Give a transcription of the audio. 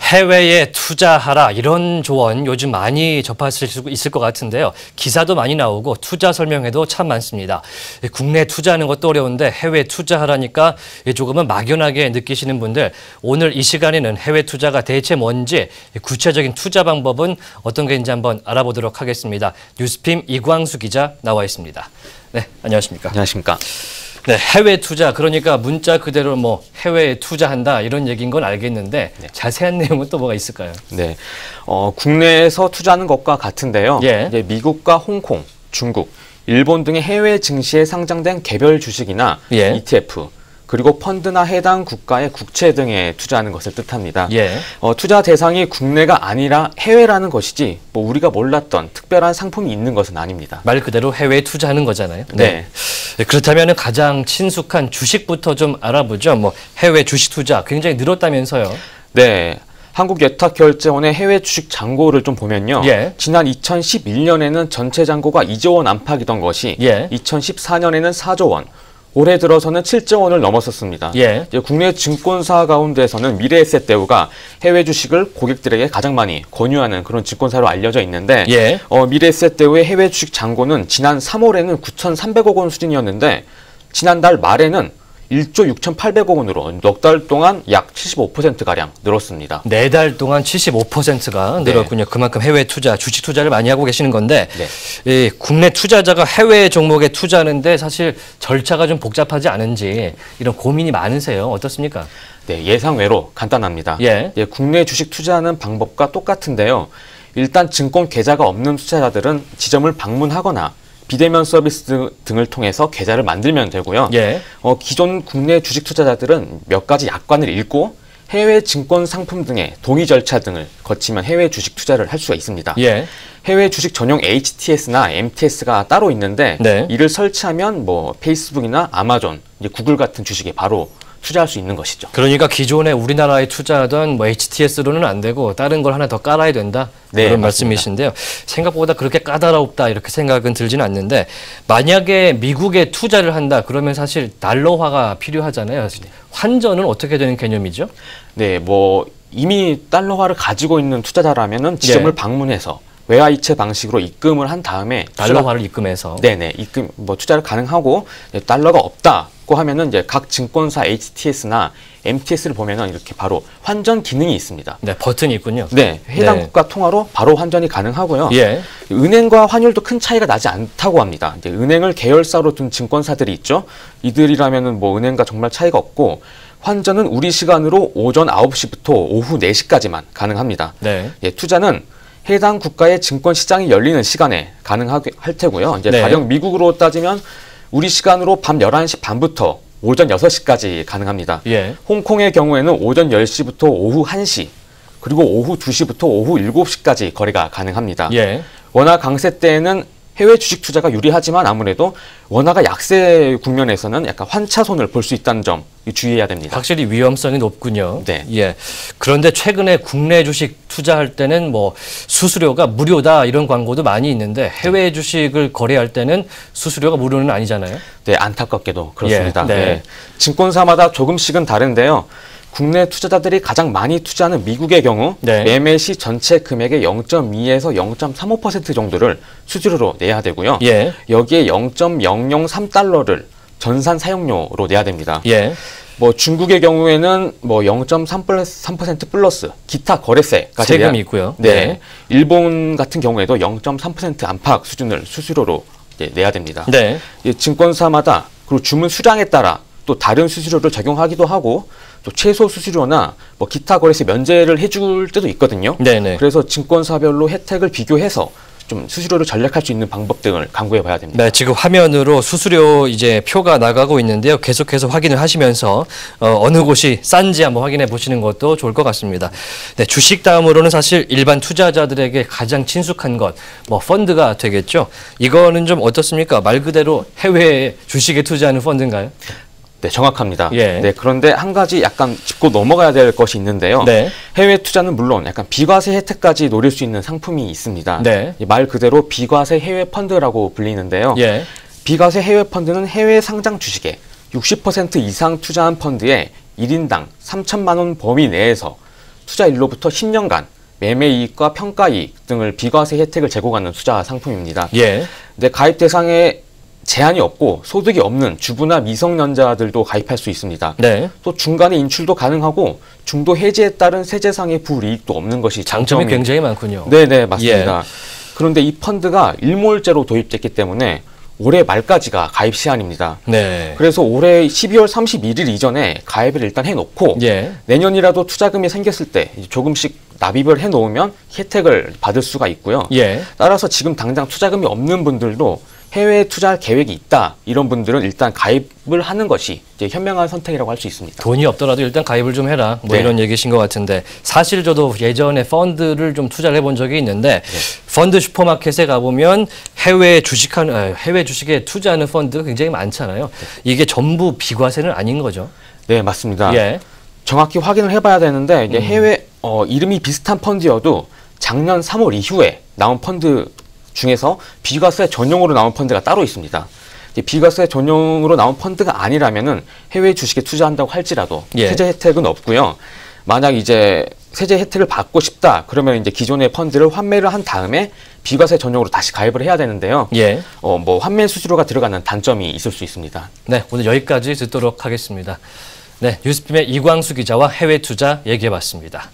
해외에 투자하라 이런 조언 요즘 많이 접하실 수 있을 것 같은데요. 기사도 많이 나오고 투자 설명회도 참 많습니다. 국내 투자하는 것도 어려운데 해외 투자하라니까 조금은 막연하게 느끼시는 분들, 오늘 이 시간에는 해외 투자가 대체 뭔지, 구체적인 투자 방법은 어떤 게 있는지 한번 알아보도록 하겠습니다. 뉴스핌 이광수 기자 나와 있습니다. 네, 안녕하십니까? 안녕하십니까? 네, 해외 투자, 그러니까 문자 그대로 뭐 해외에 투자한다 이런 얘기인 건 알겠는데 자세한 내용은 또 뭐가 있을까요? 네, 국내에서 투자하는 것과 같은데요. 이제 미국과 홍콩, 중국, 일본 등의 해외 증시에 상장된 개별 주식이나 ETF, 그리고 펀드나 해당 국가의 국채 등에 투자하는 것을 뜻합니다. 투자 대상이 국내가 아니라 해외라는 것이지 뭐 우리가 몰랐던 특별한 상품이 있는 것은 아닙니다. 말 그대로 해외에 투자하는 거잖아요. 네. 그렇다면 가장 친숙한 주식부터 좀 알아보죠. 뭐 해외 주식 투자 굉장히 늘었다면서요. 네. 한국예탁결제원의 해외 주식 잔고를 좀 보면요. 지난 2011년에는 전체 잔고가 2조 원 안팎이던 것이 2014년에는 4조 원, 올해 들어서는 7조 원을 넘었었습니다. 이제 국내 증권사 가운데서는 미래에셋대우가 해외 주식을 고객들에게 가장 많이 권유하는 그런 증권사로 알려져 있는데 미래에셋대우의 해외 주식 잔고는 지난 3월에는 9,300억 원 수준이었는데 지난달 말에는 1조 6,800억 원으로 넉 달 동안 약 75%가량 늘었습니다. 4달 동안 75%가 늘었군요. 그만큼 해외 투자, 주식 투자를 많이 하고 계시는 건데 이 국내 투자자가 해외 종목에 투자하는데 사실 절차가 좀 복잡하지 않은지 이런 고민이 많으세요. 어떻습니까? 네, 예상외로 간단합니다. 국내 주식 투자하는 방법과 똑같은데요. 일단 증권 계좌가 없는 투자자들은 지점을 방문하거나 비대면 서비스 등을 통해서 계좌를 만들면 되고요. 기존 국내 주식 투자자들은 몇 가지 약관을 읽고 해외 증권 상품 등의 동의 절차 등을 거치면 해외 주식 투자를 할 수가 있습니다. 해외 주식 전용 HTS나 MTS가 따로 있는데 이를 설치하면 뭐 페이스북이나 아마존, 구글 같은 주식에 바로 투자할 수 있는 것이죠. 그러니까 기존에 우리나라에 투자하던 뭐 HTS로는 안 되고 다른 걸 하나 더 깔아야 된다. 그런 말씀이신데요. 생각보다 그렇게 까다롭다 이렇게 생각은 들지는 않는데 만약에 미국에 투자를 한다 그러면 사실 달러화가 필요하잖아요. 환전은 어떻게 되는 개념이죠? 네, 뭐 이미 달러화를 가지고 있는 투자자라면은 지점을 방문해서 외화이체 방식으로 입금을 한 다음에 달러화를 입금해서 입금 투자를 가능하고 달러가 없다고 하면은 이제 각 증권사 HTS나 MTS를 보면은 이렇게 바로 환전 기능이 있습니다. 버튼이 있군요. 해당 국가 통화로 바로 환전이 가능하고요. 은행과 환율도 큰 차이가 나지 않다고 합니다. 이제 은행을 계열사로 둔 증권사들이 있죠. 이들이라면은 뭐 은행과 정말 차이가 없고 환전은 우리 시간으로 오전 9시부터 오후 4시까지만 가능합니다. 투자는 해당 국가의 증권 시장이 열리는 시간에 가능할 테고요. 이제 가령 미국으로 따지면 우리 시간으로 밤 11시 반부터 오전 6시까지 가능합니다. 홍콩의 경우에는 오전 10시부터 오후 1시, 그리고 오후 2시부터 오후 7시까지 거래가 가능합니다. 원화 강세 때에는 해외 주식 투자가 유리하지만 아무래도 원화가 약세 국면에서는 약간 환차손을 볼 수 있다는 점 주의해야 됩니다. 확실히 위험성이 높군요. 그런데 최근에 국내 주식 투자할 때는 뭐 수수료가 무료다 이런 광고도 많이 있는데 해외 주식을 거래할 때는 수수료가 무료는 아니잖아요. 안타깝게도 그렇습니다. 증권사마다 조금씩은 다른데요. 국내 투자자들이 가장 많이 투자하는 미국의 경우 매매 시 전체 금액의 0.2에서 0.35% 정도를 수수료로 내야 되고요. 여기에 0.003달러를 전산 사용료로 내야 됩니다. 뭐 중국의 경우에는 뭐 0.3% 플러스 기타 거래세까지 세금이 있고요. 일본 같은 경우에도 0.3% 안팎 수준을 수수료로 내야 됩니다. 증권사마다 그리고 주문 수량에 따라 또 다른 수수료를 적용하기도 하고 또 최소 수수료나 뭐 기타 거래세 면제를 해줄 때도 있거든요. 그래서 증권사별로 혜택을 비교해서 좀 수수료를 절약할 수 있는 방법 등을 강구해 봐야 됩니다. 지금 화면으로 수수료 이제 표가 나가고 있는데요. 계속해서 확인을 하시면서 어느 곳이 싼지 한번 확인해 보시는 것도 좋을 것 같습니다. 주식 다음으로는 사실 일반 투자자들에게 가장 친숙한 것, 뭐 펀드가 되겠죠. 이거는 좀 어떻습니까? 말 그대로 해외 주식에 투자하는 펀드인가요? 정확합니다. 그런데 한 가지 약간 짚고 넘어가야 될 것이 있는데요. 해외 투자는 물론 약간 비과세 혜택까지 노릴 수 있는 상품이 있습니다. 말 그대로 비과세 해외 펀드라고 불리는데요. 비과세 해외 펀드는 해외 상장 주식에 60% 이상 투자한 펀드에 1인당 3천만 원 범위 내에서 투자일로부터 10년간 매매이익과 평가이익 등을 비과세 혜택을 제공하는 투자 상품입니다. 예. 근데 가입 대상에 제한이 없고 소득이 없는 주부나 미성년자들도 가입할 수 있습니다. 네. 또 중간에 인출도 가능하고 중도 해지에 따른 세제상의 불이익도 없는 것이 장점이 굉장히 많군요. 네네, 맞습니다. 예. 그런데 이 펀드가 일몰제로 도입됐기 때문에 올해 말까지가 가입 시한입니다. 네. 그래서 올해 12월 31일 이전에 가입을 일단 해놓고 예. 내년이라도 투자금이 생겼을 때 조금씩 납입을 해놓으면 혜택을 받을 수가 있고요. 예. 따라서 지금 당장 투자금이 없는 분들도 해외에 투자할 계획이 있다, 이런 분들은 일단 가입을 하는 것이 이제 현명한 선택이라고 할 수 있습니다. 돈이 없더라도 일단 가입을 좀 해라, 뭐 네. 이런 얘기신 것 같은데, 사실 저도 예전에 펀드를 좀 투자를 해본 적이 있는데 네. 펀드 슈퍼마켓에 가보면 해외 주식에 투자하는 펀드가 굉장히 많잖아요. 네. 이게 전부 비과세는 아닌 거죠? 네, 맞습니다. 예. 정확히 확인을 해봐야 되는데 이게 해외 이름이 비슷한 펀드여도 작년 3월 이후에 나온 펀드 중에서 비과세 전용으로 나온 펀드가 따로 있습니다. 비과세 전용으로 나온 펀드가 아니라면은 해외 주식에 투자한다고 할지라도 예. 세제 혜택은 없고요. 만약 이제 세제 혜택을 받고 싶다 그러면 이제 기존의 펀드를 환매를 한 다음에 비과세 전용으로 다시 가입을 해야 되는데요. 예. 뭐 환매 수수료가 들어가는 단점이 있을 수 있습니다. 네, 오늘 여기까지 듣도록 하겠습니다. 네, 뉴스핌의 이광수 기자와 해외 투자 얘기해봤습니다.